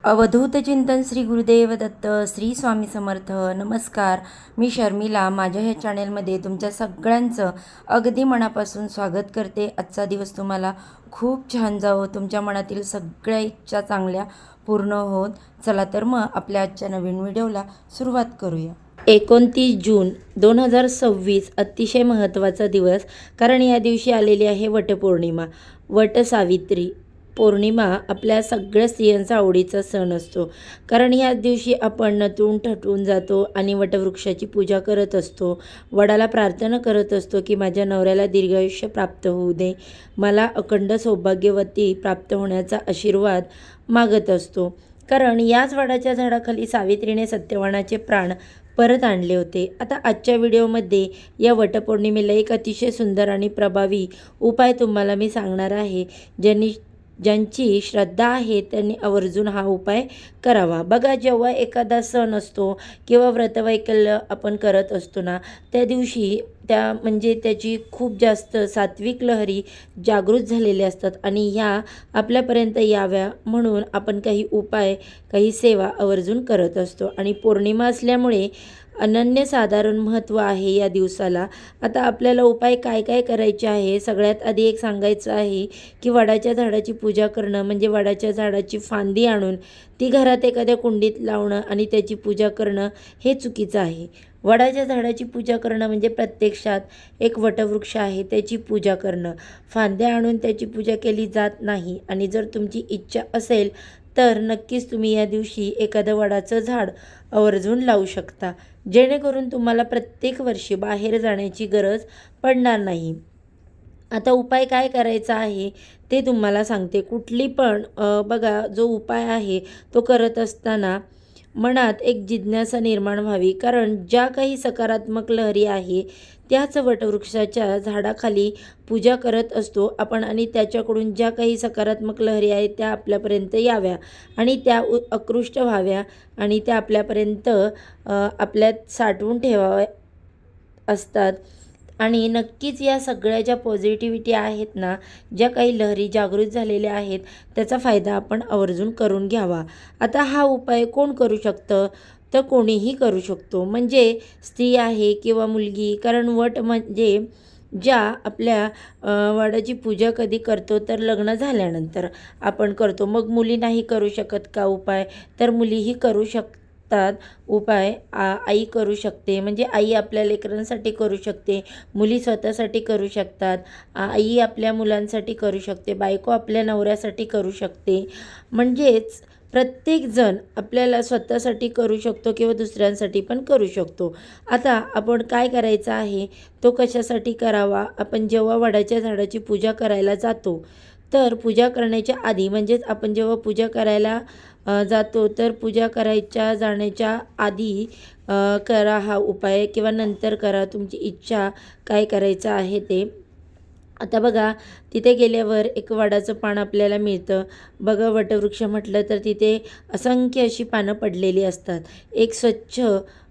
अवधूत चिंतन श्री गुरुदेव दत्त श्री स्वामी समर्थ. नमस्कार, मी शर्मिला. माझ्या ह्या चॅनेलमध्ये तुमच्या सगळ्यांचं अगदी मनापासून स्वागत करते. आजचा दिवस तुम्हाला खूप छान जावो, तुमच्या मनातील सगळ्या इच्छा चांगल्या पूर्ण होत. चला तर मग आपल्या आजच्या नवीन व्हिडिओला सुरुवात करूया. 29 जून 2026 अतिशय महत्त्वाचा दिवस, कारण या दिवशी आलेली आहे वटपौर्णिमा. वटसावित्री पौर्णिमा आपल्या सगळ्या स्त्रियांचा आवडीचा सण असतो, कारण ह्याच दिवशी आपण नटून थटून जातो आणि वटवृक्षाची पूजा करत असतो. वडाला प्रार्थना करत असतो की माझ्या नवऱ्याला दीर्घायुष्य प्राप्त होऊ दे, मला अखंड सौभाग्यवती प्राप्त होण्याचा आशीर्वाद मागत असतो. कारण याच वडाच्या झाडाखाली सावित्रीने सत्यवानाचे प्राण परत आणले होते. आता आजच्या व्हिडिओमध्ये या वटपौर्णिमेला एक अतिशय सुंदर आणि प्रभावी उपाय तुम्हाला मी सांगणार आहे. ज्यांची श्रद्धा आहे त्यांनी आवर्जून हा उपाय करावा. बघा, जेव्हा एखादा सण असतो किंवा व्रतवैकल्य आपण करत असतो ना, त्या दिवशी म्हणजे त्याची खूप जास्त सात्विक लहरी जागृत झालेल्या असतात आणि ह्या आपल्यापर्यंत याव्या म्हणून आपण काही उपाय, काही सेवा आवर्जून करत असतो. आणि पौर्णिमा असल्यामुळे अनन्यसाधारण महत्त्व आहे या दिवसाला. आता आपल्याला उपाय काय काय करायचे आहे, सगळ्यात आधी एक सांगायचं आहे की वडाच्या झाडाची पूजा करणं म्हणजे वडाच्या झाडाची फांदी आणून ती घरात एखाद्या कुंडीत लावणं आणि त्याची पूजा करणं हे चुकीचं आहे. वडाच्या झाडाची पूजा करणं म्हणजे प्रत्यक्षात एक वटवृक्ष आहे त्याची पूजा करणं. फांद्या आणून त्याची पूजा केली जात नाही. आणि जर तुमची इच्छा असेल तर नक्कीच तुम्ही या दिवशी एखादं वडाचं झाड आवर्जून लावू शकता, जेणेकरून तुम्हाला प्रत्येक वर्षी बाहेर जाण्याची गरज पडणार नाही. आता उपाय काय करायचा आहे ते तुम्हाला सांगते. कुठली पण बघा, जो उपाय आहे तो करत असताना मनात एक जिज्ञासा निर्माण व्हावी, कारण ज्या काही सकारात्मक लहरी आहे त्याच वटवृक्षाच्या झाडाखाली पूजा करत असतो आपण आणि त्याच्याकडून ज्या काही सकारात्मक लहरी आहेत त्या आपल्यापर्यंत याव्या आणि त्या आकृष्ट व्हाव्या आणि त्या आपल्यापर्यंत आपल्यात साठवून ठेवाव्या असतात. आणि नक्कीच या सगळ्या ज्या पॉझिटिव्हिटी आहेत ना, ज्या काही लहरी जागृत झालेल्या आहेत त्याचा फायदा आपण आवर्जून करून घ्यावा. आता हा उपाय कोण करू शकतं, तर कोणीही करू शकतो, म्हणजे स्त्री आहे किंवा मुलगी. कारण वट म्हणजे ज्या आपल्या वडाची पूजा कधी करतो तर लग्न झाल्यानंतर आपण करतो. मग मुली नाही करू शकत का उपाय, तर मुलीही करू शकतात उपाय. आई करू शकते, म्हणजे आई आपल्या लेकरांसाठी करू शकते, मुली स्वतःसाठी करू शकतात, आई आपल्या मुलांसाठी करू शकते, बायको आपल्या नवऱ्यासाठी करू शकते. म्हणजेच प्रत्येकजण आपल्याला स्वतःसाठी करू शकतो किंवा दुसऱ्यांसाठी पण करू शकतो. आता आपण काय करायचं आहे, तो कशासाठी करावा. आपण जेव्हा वडाच्या झाडाची पूजा करायला जातो तर पूजा करण्याच्या आधी, म्हणजेच आपण जेव्हा पूजा करायला जातो तर पूजा जाण्याच्या आधी करा हा उपाय किंवा नंतर करा, तुमची इच्छा काय करायचं आहे ते. आता बघा, तिथे गेल्यावर एक वडाचं पान आपल्याला मिळतं. बघा, वटवृक्ष म्हटलं तर तिथे असंख्य अशी पानं पडलेली असतात. एक स्वच्छ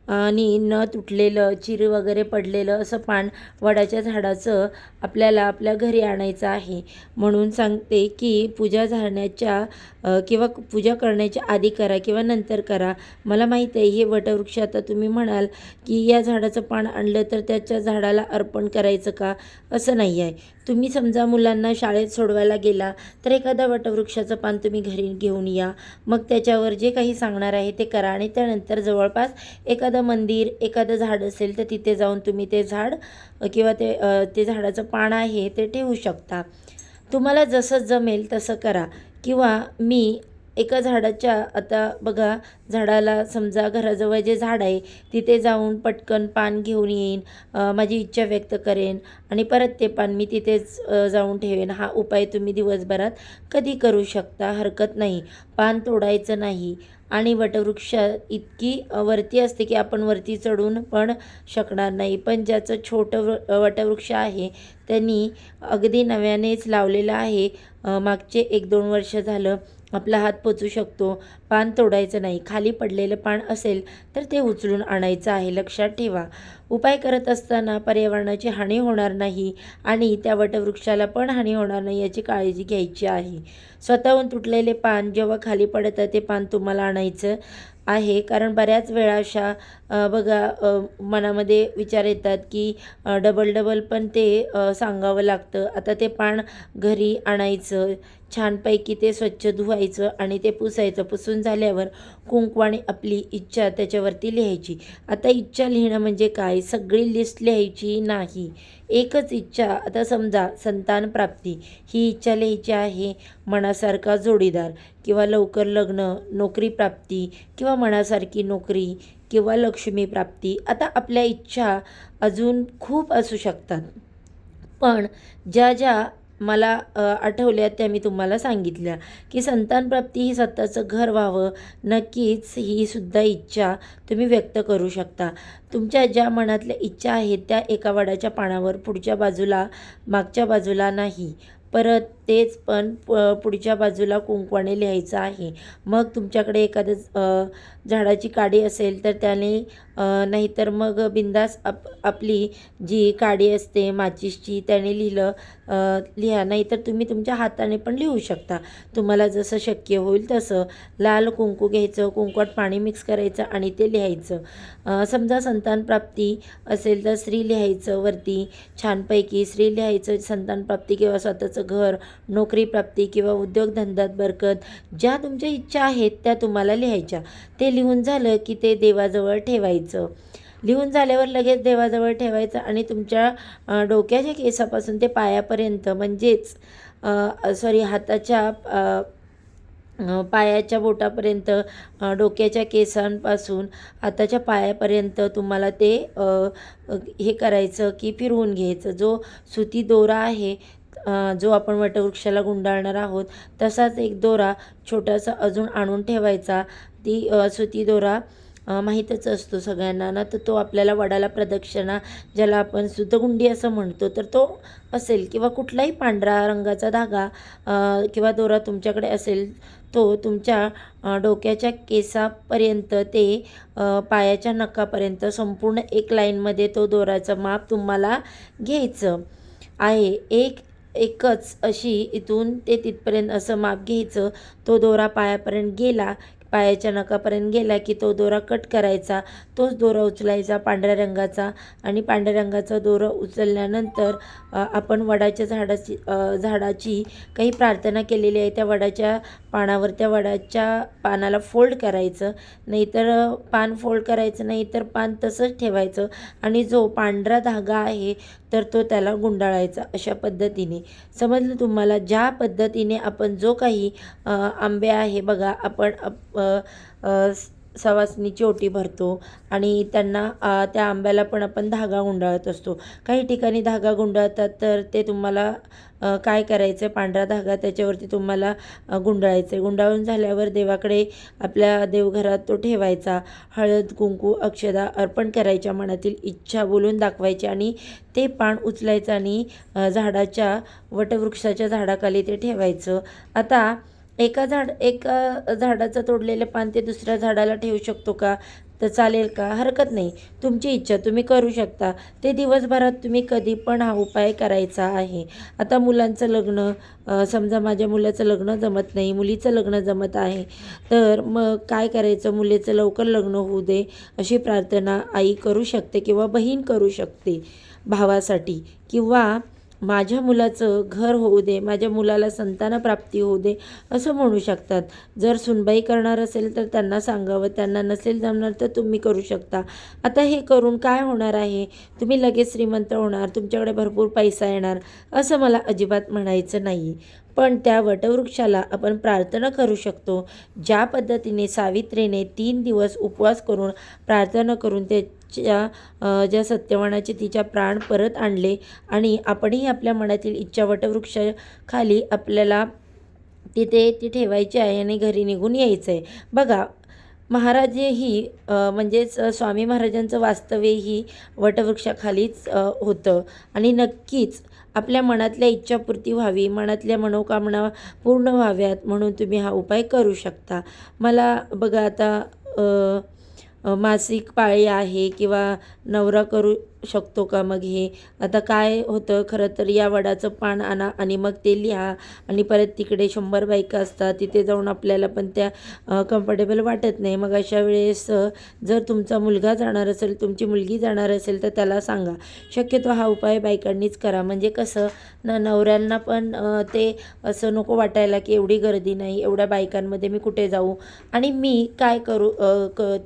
आणि न तुटलेलं, चिर वगैरे पडलेलं असं पान वडाच्या झाडाचं आपल्याला आपल्या घरी आणायचं आहे. म्हणून सांगते की पूजा झाल्याच्या किंवा पूजा करण्याच्या आधी करा किंवा नंतर करा. मला माहीत आहे हे वटवृक्ष, आता तुम्ही म्हणाल की या झाडाचं पान आणलं तर त्याच्या झाडाला अर्पण करायचं का, असं नाही आहे. तुम्ही समजा मुलांना शाळेत सोडवायला गेला तर एखादा वटवृक्षाचं पान तुम्ही घरी घेऊन या, मग त्याच्यावर जे काही सांगणार आहे ते करा आणि त्यानंतर जवळपास एखादं मंदिर, एखादं झाड असेल तर तिथे जाऊन तुम्ही ते झाड किंवा ते झाडाचं पान आहे ते ठेवू शकता. तुम्हाला जसं जमेल तसं करा. किंवा मी एका झाडाच्या, आता बघा, झाडाला समजा घराजवळ जे झाड आहे तिथे जाऊन पटकन पान घेऊन येईन, माझी इच्छा व्यक्त करेन आणि परत ते पान मी तिथेच जाऊन ठेवेन. हा उपाय तुम्ही दिवसभरात कधी करू शकता, हरकत नाही. पान तोडायचं नाही. आणि वटवृक्ष इतकी वरती असते की आपण वरती चढून पण शकणार नाही. पण ज्याचं छोटं वटवृक्ष आहे त्यांनी अगदी नव्यानेच लावलेलं आहे, मागचे 1-2 वर्ष झालं, आपला हात पोचू शकतो. पान तोडायचं नाही. खाली पडलेलं पान असेल तर ते उचलून आणायचं आहे, लक्षात ठेवा. उपाय करत असताना पर्यावरणाची हानी होणार नाही आणि त्या वटवृक्षाला पण हानी होणार नाही याची काळजी घ्यायची आहे. स्वतःहून तुटलेले पान जेव्हा खाली पडतं ते पान तुम्हाला आणायचं आहे. कारण बऱ्याच वेळा अशा बघा मनामध्ये विचार येतात की डबल पण ते सांगावं लागतं. आता ते पान घरी आणायचं, छानपैकी ते स्वच्छ धुवायचं आणि ते पुसायचं. पुसून झाल्यावर कुंकवाने आपली इच्छा त्याच्यावरती लिहायची. आता इच्छा लिहिणं म्हणजे काय, सगळी लिस्ट लिहायची नाही, एकच इच्छा. आता समजा संतान प्राप्ती ही इच्छा लिहायची आहे, मनासारखा जोडीदार किंवा लवकर लग्न, नोकरी प्राप्ती किंवा मनासारखी नोकरी किंवा लक्ष्मी प्राप्ती. आता आपल्या इच्छा अजून खूप असू शकतात, पण ज्या मला आठवल्या त्या मी तुम्हाला सांगितल्या की संतानप्राप्ती ही स्वतःचं घर व्हावं, नक्कीच ही सुद्धा इच्छा तुम्ही व्यक्त करू शकता. तुमच्या ज्या मनातल्या इच्छा आहेत त्या एका वडाच्या पानावर पुढच्या बाजूला, मागच्या बाजूला नाही, परत तेच पण पुढच्या बाजूला कुंकवाने लिहायचं आहे. मग तुमच्याकडे एखादं झाडाची काडी असेल तर त्याने, नाहीतर मग बिंदास आपली जी काडी असते माचीसची त्याने लिहा. नाहीतर तुम्ही तुमच्या हाताने पण लिहू शकता, तुम्हाला जसं शक्य होईल तसं. लाल कुंकू घ्यायचं, कुंकवात पाणी मिक्स करायचं आणि ते लिहायचं. समजा संतानप्राप्ती असेल तर श्री लिहायचं वरती, छानपैकी श्री लिहायचं. संतानप्राप्ती किंवा स्वतःचं घर, नोकरी प्राप्ती किंवा उद्योगधंद्यात बरकत, ज्या तुमच्या इच्छा आहेत त्या तुम्हाला लिहायच्या. ते लिहून झालं की ते देवाजवळ ठेवायचं. लिहून झाल्यावर लगेच देवाजवळ ठेवायचं आणि तुमच्या डोक्याच्या केसापासून ते पायापर्यंत, म्हणजेच हाताच्या पायाच्या बोटापर्यंत, डोक्याच्या केसांपासून हाताच्या पायापर्यंत तुम्हाला ते हे करायचं की फिरवून घ्यायचं. जो सुती दोरा आहे, जो आपण वटवृक्षाला गुंडाळणार आहोत, तसाच एक दोरा छोटासा अजून आणून ठेवायचा. ती सुती दोरा माहीतच असतो सगळ्यांना ना, तर तो आपल्याला वडाला प्रदक्षिणा, ज्याला आपण सुतगुंडी असं म्हणतो, तर तो असेल किंवा कुठलाही पांढरा रंगाचा धागा किंवा दोरा तुमच्याकडे असेल, तो तुमच्या डोक्याच्या केसापर्यंत ते पायाच्या नखापर्यंत संपूर्ण एक लाईनमध्ये तो दोराचं माप तुम्हाला घ्यायचं आहे. एकच अशी इथून ते तिथपर्यंत असं माप घ्यायचं. तो दोरा पायापर्यंत गेला, पायाच्या नखापर्यंत गेला की तो दोरा कट करायचा. तोच दोरा उचलायचा पांढऱ्या रंगाचा, आणि पांढऱ्या रंगाचा दोरा उचलल्यानंतर आपण वडाच्या झाडाची काही प्रार्थना केलेली आहे त्या वडाच्या पानावर, त्या वडाच्या पानाला फोल्ड करायचं. नाहीतर पान फोल्ड करायचं नाही, तर पान तसंच ठेवायचं आणि जो पांढरा धागा आहे तर तो त्याला गुंडाळायचा. अशा पद्धतीने समजलं तुम्हाला. ज्या पद्धतीने आपण जो काही आंबे आहे बघा, आपण सवासणीची ओटी भरतो आणि त्यांना त्या आंब्याला पण आपण धागा गुंडाळत असतो. काही ठिकाणी धागा गुंडाळतात, तर ते तुम्हाला काय करायचं, पांढरा धागा त्याच्यावरती तुम्हाला गुंडाळायचं. गुंडाळून झाल्यावर देवाकडे आपल्या देवघरात तो ठेवायचा. हळद, कुंकू, अक्षदा अर्पण करायच्या, मनातील इच्छा बोलून दाखवायची आणि ते पान उचलायचं आणि वटवृक्षाच्या झाडाखाली ते ठेवायचं. आता एका झाडाचं तोडलेलं पान ते दुसऱ्या झाडाला ठेवू शकतो का, तर चालेल का? हरकत नाही, तुमची इच्छा, तुम्ही करू शकता. ते दिवसभरात तुम्ही कधी पण हा उपाय करायचा आहे. आता मुलांचं लग्न, समजा माझ्या मुलाचं लग्न जमत नाही, मुलीचं लग्न जमत आहे, तर मग काय करायचं, मुलीचं लवकर लग्न होऊ दे अशी प्रार्थना आई करू शकते किंवा बहीण करू शकते भावासाठी. किंवा माझ्या मुलाचं घर होऊ दे, माझ्या मुलाला संतानप्राप्ती होऊ दे असं म्हणू शकतात. जर सुनबाई करणार असेल तर त्यांना सांगावं, त्यांना नसेल जमणार तर तुम्ही करू शकता. आता हे करून काय होणार आहे, तुम्ही लगेच श्रीमंत होणार, तुमच्याकडे भरपूर पैसा येणार असं मला अजिबात म्हणायचं नाही. पण त्या वटवृक्षाला आपण प्रार्थना करू शकतो. ज्या पद्धतीने सावित्रीने 3 दिवस उपवास करून प्रार्थना करून ज्या सत्यवानाचे तिच्या प्राण परत आणले, आणि आपणही आपल्या मनातील इच्छा वटवृक्षाखाली आपल्याला तिथे ती ठेवायची आहे आणि घरी निघून यायचं आहे. बघा, महाराजही म्हणजेच स्वामी महाराजांचं वास्तव्यही वटवृक्षाखालीच होतं, आणि नक्कीच आपल्या मनातल्या इच्छापूर्ती व्हावी, मनातल्या मनोकामना पूर्ण व्हाव्यात म्हणून तुम्ही हा उपाय करू शकता. मला बघा आता मासिक पाळी आहे किंवा नवरा करू शकतो का मग हे? आता काय होतं खरं तर, या वडाचं पान आणा आणि मग ते लिहा आणि परत तिकडे 100 बायका असतात, तिथे जाऊन आपल्याला पण त्या कम्फर्टेबल वाटत नाही. मग अशा वेळेस जर तुमचा मुलगा जाणार असेल, तुमची मुलगी जाणार असेल तर त्याला सांगा. शक्यतो हा उपाय बायकांनीच करा. म्हणजे कसं नवऱ्यांना पण ते असं नको वाटायला की एवढी गर्दी नाही, एवढ्या बायकांमध्ये मी कुठे जाऊ आणि मी काय करू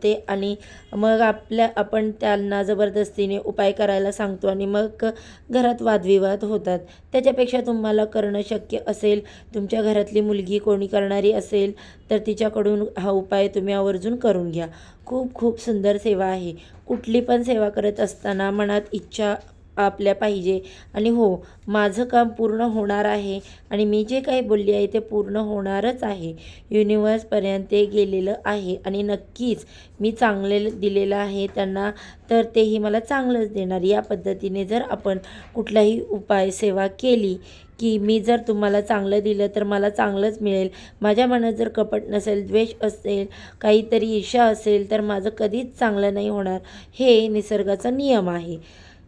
ते. आणि मग आपण त्यांना जबरदस्तीने उपाय करायला सांगतो आणि मग घरात वादविवाद होतात. त्याच्यापेक्षा तुम्हाला करणं शक्य असेल, तुमच्या घरातली मुलगी कोणी करणारी असेल तर तिच्याकडून हा उपाय तुम्ही आवर्जून करून घ्या. खूप खूप सुंदर सेवा आहे. कुठली पण सेवा करत असताना मनात इच्छा आपल्या पाहिजे आणि हो, माझं काम पूर्ण होणार आहे आणि मी जे काही बोलली आहे ते पूर्ण होणारच आहे. युनिवर्सपर्यंत ते गेलेलं आहे आणि नक्कीच मी चांगले दिलेलं आहे त्यांना, तर तेही मला चांगलंच देणार. या पद्धतीने जर आपण कुठलाही उपाय सेवा केली की मी जर तुम्हाला चांगलं दिलं तर मला चांगलंच मिळेल. माझ्या मनात जर कपट नसेल, द्वेष असेल, काहीतरी ईर्ष्या असेल तर माझं कधीच चांगलं नाही होणार. हे निसर्गाचा नियम आहे,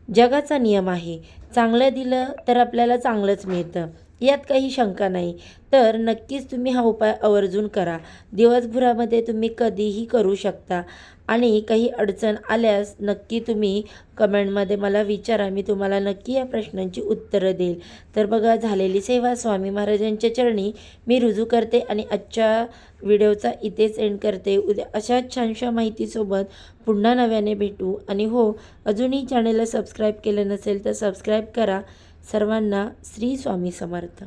जगाचा नियम आहे. चांगलं दिलं तर आपल्याला चांगलंच मिळतं, यात काही शंका नाही. तर नक्कीच तुम्ही हा उपाय आवर्जून करा. दिवसभरामध्ये तुम्ही कधीही करू शकता आणि काही अडचण आल्यास नक्की तुम्ही कमेंटमध्ये मला विचारा. मी तुम्हाला नक्की या प्रश्नांची उत्तरं देईल. तर बघा, झालेली सेवा स्वामी महाराजांच्या चरणी मी रुजू करते आणि आजच्या व्हिडिओचा इथेच एंड करते. उद्या अशाच छानशा माहितीसोबत पुन्हा नव्याने भेटू. आणि हो, अजूनही चॅनलला सबस्क्राईब केलं नसेल तर सबस्क्राईब करा. सर्वांना श्री स्वामी समर्थ.